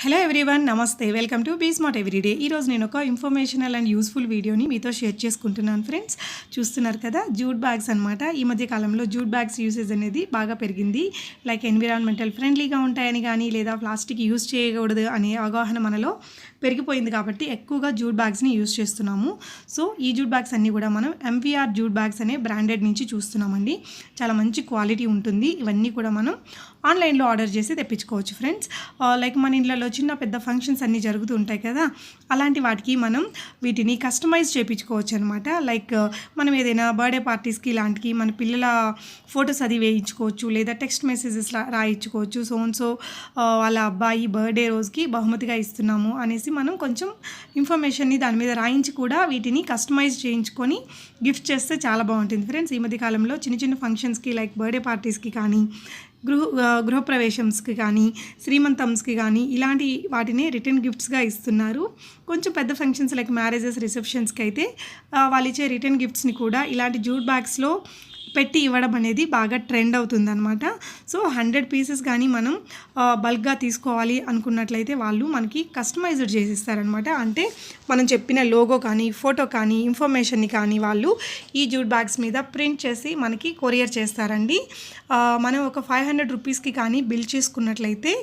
Hello everyone, నమస్తే. Welcome to be smart everyday. ఈరోజు నేను ఒక ఇన్ఫర్మేషనల్ అండ్ యూస్ఫుల్ వీడియోని మీతో షేర్ చేసుకుంటున్నాను ఫ్రెండ్స్. చూస్తున్నారు కదా, జూట్ బ్యాగ్స్ అనమాట. ఈ మధ్య కాలంలో జూట్ బ్యాగ్స్ యూసేజ్ అనేది బాగా పెరిగింది. లైక్ ఎన్విరాన్మెంటల్ ఫ్రెండ్లీగా ఉంటాయని కానీ, లేదా ప్లాస్టిక్ యూజ్ చేయకూడదు అనే అవగాహన మనలో పెరిగిపోయింది కాబట్టి ఎక్కువగా జూట్ బ్యాగ్స్ని యూజ్ చేస్తున్నాము. సో ఈ జూట్ బ్యాగ్స్ అన్నీ కూడా మనం ఎంవీఆర్ జూట్ బ్యాగ్స్ అనే బ్రాండెడ్ నుంచి చూస్తున్నామండి. చాలా మంచి క్వాలిటీ ఉంటుంది. ఇవన్నీ కూడా మనం ఆన్లైన్లో ఆర్డర్ చేసి తెప్పించుకోవచ్చు ఫ్రెండ్స్. లైక్ మన ఇళ్ళలో చిన్న పెద్ద ఫంక్షన్స్ అన్నీ జరుగుతూ ఉంటాయి కదా, అలాంటి వాటికి మనం వీటిని కస్టమైజ్ చేయించుకోవచ్చు అనమాట. లైక్ మనం ఏదైనా బర్త్డే పార్టీస్కి ఇలాంటికి మన పిల్లల ఫొటోస్ అది వేయించుకోవచ్చు, లేదా టెక్స్ట్ మెసేజెస్ రాయించుకోవచ్చు. సో వాళ్ళ అబ్బాయి బర్త్డే రోజుకి బహుమతిగా ఇస్తున్నాము అనేసి మనం కొంచెం ఇన్ఫర్మేషన్ని దాని మీద రాయించి కూడా వీటిని కస్టమైజ్ చేయించుకొని గిఫ్ట్ చేస్తే చాలా బాగుంటుంది ఫ్రెండ్స్. ఈ మధ్య కాలంలో చిన్న చిన్న ఫంక్షన్స్కి లైక్ బర్త్డే పార్టీస్కి కానీ, గృహప్రవేశంస్కి కానీ, శ్రీమంతంస్కి కానీ ఇలాంటి వాటిని రిటర్న్ గిఫ్ట్స్గా ఇస్తున్నారు. కొంచెం పెద్ద ఫంక్షన్స్ లైక్ మ్యారేజెస్, రిసెప్షన్స్కి అయితే వాళ్ళు ఇచ్చే రిటర్న్ గిఫ్ట్స్ని కూడా ఇలాంటి జూట్ బ్యాగ్స్లో పెట్టి ఇవ్వడం అనేది బాగా ట్రెండ్ అవుతుందన్నమాట. సో 100 పీసెస్ కానీ మనం బల్క్గా తీసుకోవాలి అనుకున్నట్లయితే వాళ్ళు మనకి కస్టమైజ్డ్ చేసిస్తారనమాట. అంటే మనం చెప్పిన లోగో కానీ, ఫోటో కానీ, ఇన్ఫర్మేషన్ని కానీ వాళ్ళు ఈ జూట్ బ్యాగ్స్ మీద ప్రింట్ చేసి మనకి కొరియర్ చేస్తారండి. మనం ఒక 500 రూపీస్కి కానీ బిల్ చేసుకున్నట్లయితే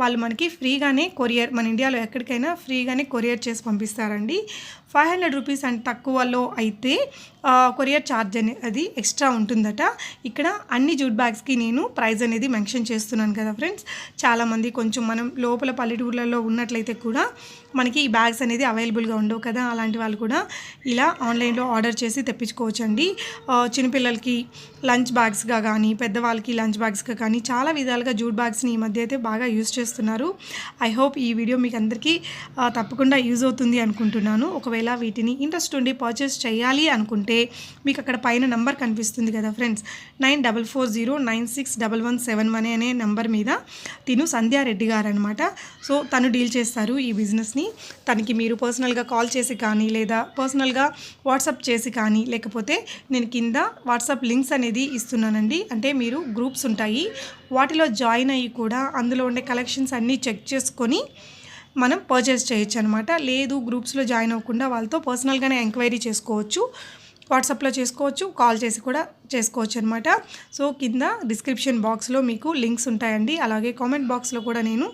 వాళ్ళు మనకి ఫ్రీగానే కొరియర్, మన ఇండియాలో ఎక్కడికైనా ఫ్రీగానే కొరియర్ చేసి పంపిస్తారండి. 500 రూపీస్ అండ్ తక్కువలో అయితే కొరియర్ ఛార్జ్ అనేది ఎక్స్ట్రా ఉంటుందట. ఇక్కడ అన్ని జూట్ బ్యాగ్స్కి నేను ప్రైస్ అనేది మెన్షన్ చేస్తున్నాను కదా ఫ్రెండ్స్. చాలామంది కొంచెం మనం లోపల పల్లెటూర్లలో ఉన్నట్లయితే కూడా మనకి ఈ బ్యాగ్స్ అనేది అవైలబుల్గా ఉండవు కదా, అలాంటి వాళ్ళు కూడా ఇలా ఆన్లైన్లో ఆర్డర్ చేసి తెప్పించుకోవచ్చండి. చిన్నపిల్లలకి లంచ్ బ్యాగ్స్గా కానీ, పెద్దవాళ్ళకి లంచ్ బ్యాగ్స్గా కానీ చాలా విధాలుగా జూట్ బ్యాగ్స్ని ఈ మధ్య అయితే బాగా యూజ్ చేస్తున్నారు. ఐ హోప్ ఈ వీడియో మీకు అందరికీ తప్పకుండా యూజ్ అవుతుంది అనుకుంటున్నాను. ఒకవేళ వీటిని ఇంట్రెస్ట్ ఉండి పర్చేస్ చేయాలి అనుకుంటే మీకు అక్కడ పైన నెంబర్ కనిపిస్తుంది కదా ఫ్రెండ్స్, 9440961171 అనే నెంబర్ మీద తిను సంధ్యారెడ్డి గారు అనమాట. సో తను డీల్ చేస్తారు ఈ బిజినెస్ని. తనకి మీరు పర్సనల్గా కాల్ చేసి కానీ, లేదా పర్సనల్గా వాట్సాప్ చేసి కానీ, లేకపోతే నేను కింద వాట్సాప్ లింక్స్ అనేది ఇస్తున్నానండి. అంటే మీరు గ్రూప్స్ ఉంటాయి, వాటిలో జాయిన్ అయ్యి కూడా అందులో ఉండే కలెక్షన్స్ అన్నీ చెక్ చేసుకొని మనం పర్చేస్ చేయొచ్చు అనమాట. లేదు గ్రూప్స్లో జాయిన్ అవ్వకుండా వాళ్ళతో పర్సనల్గానే ఎంక్వైరీ చేసుకోవచ్చు, వాట్సాప్లో చేసుకోవచ్చు, కాల్ చేసి కూడా చేసుకోవచ్చు అనమాట. సో కింద డిస్క్రిప్షన్ బాక్స్లో మీకు లింక్స్ ఉంటాయండి. అలాగే కామెంట్ బాక్స్లో కూడా నేను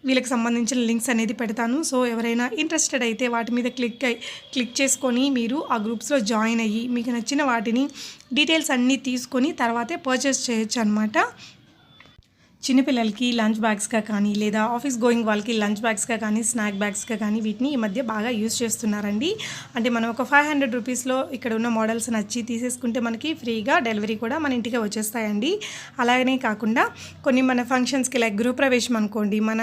వీళ్ళకి సంబంధించిన లింక్స్ అనేది పెడతాను. సో ఎవరైనా ఇంట్రెస్టెడ్ అయితే వాటి మీద క్లిక్ చేసుకొని మీరు ఆ గ్రూప్స్లో జాయిన్ అయ్యి మీకు నచ్చిన వాటిని డీటెయిల్స్ అన్నీ తీసుకొని తర్వాతే పర్చేస్ చేయొచ్చు అనమాట. చిన్నపిల్లలకి లంచ్ బ్యాగ్స్గా కానీ, లేదా ఆఫీస్ గోయింగ్ వాళ్ళకి లంచ్ బ్యాగ్స్గా కానీ, స్నాక్ బ్యాగ్స్గా కానీ వీటిని ఈ మధ్య బాగా యూజ్ చేస్తున్నారండి. అంటే మనం ఒక 500 రూపీస్లో ఇక్కడ ఉన్న మోడల్స్ నచ్చి తీసేసుకుంటే మనకి ఫ్రీగా డెలివరీ కూడా మన ఇంటికి వచ్చేస్తాయండి. అలాగనే కాకుండా కొన్ని మన ఫంక్షన్స్కి లైక్ గృహప్రవేశం అనుకోండి, మన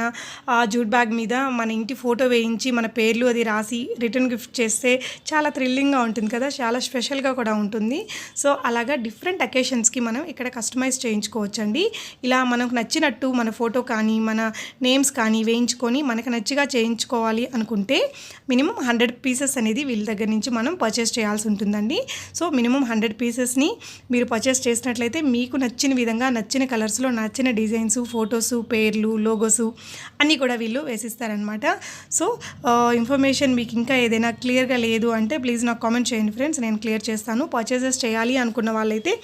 జూట్ బ్యాగ్ మీద మన ఇంటి ఫోటో వేయించి మన పేర్లు అది రాసి రిటర్న్ గిఫ్ట్ చేస్తే చాలా థ్రిల్లింగ్గా ఉంటుంది కదా, చాలా స్పెషల్గా కూడా ఉంటుంది. సో అలాగా డిఫరెంట్ అకేషన్స్కి మనం ఇక్కడ కస్టమైజ్ చేయించుకోవచ్చండి. ఇలా మనకు నచ్చినట్టు మన ఫోటో కానీ, మన నేమ్స్ కానీ వేయించుకొని మనకు నచ్చిగా చేయించుకోవాలి అనుకుంటే మినిమం 100 పీసెస్ అనేది వీళ్ళ దగ్గర నుంచి మనం పర్చేస్ చేయాల్సి ఉంటుందండి. సో మినిమం 100 పీసెస్ని మీరు పర్చేస్ చేసినట్లయితే మీకు నచ్చిన విధంగా, నచ్చిన కలర్స్లో, నచ్చిన డిజైన్స్, ఫొటోస్, పేర్లు, లోగోస్ అన్నీ కూడా వీళ్ళు వేసిస్తారనమాట. సో ఇన్ఫర్మేషన్ మీకు ఇంకా ఏదైనా క్లియర్గా లేదు అంటే ప్లీజ్ నాకు కామెంట్ చేయండి ఫ్రెండ్స్, నేను క్లియర్ చేస్తాను. పర్చేసెస్ చేయాలి అనుకున్న వాళ్ళైతే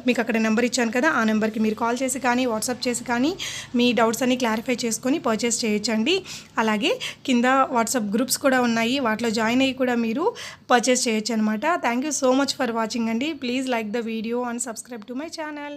మీకు అక్కడ నెంబర్ ఇచ్చాను కదా, ఆ నెంబర్కి మీరు కాల్ చేసి కానీ, వాట్సాప్ చేసి కానీ మీ డౌట్స్ అన్ని క్లారిఫై చేసుకొని పర్చేస్ చేయొచ్చండి. అలాగే కింద వాట్సాప్ గ్రూప్స్ కూడా ఉన్నాయి, వాటిలో జాయిన్ అయ్యి కూడా మీరు పర్చేస్ చేయొచ్చు అనమాట. Thank you so much for watching అండి. Please like the video and subscribe to my channel.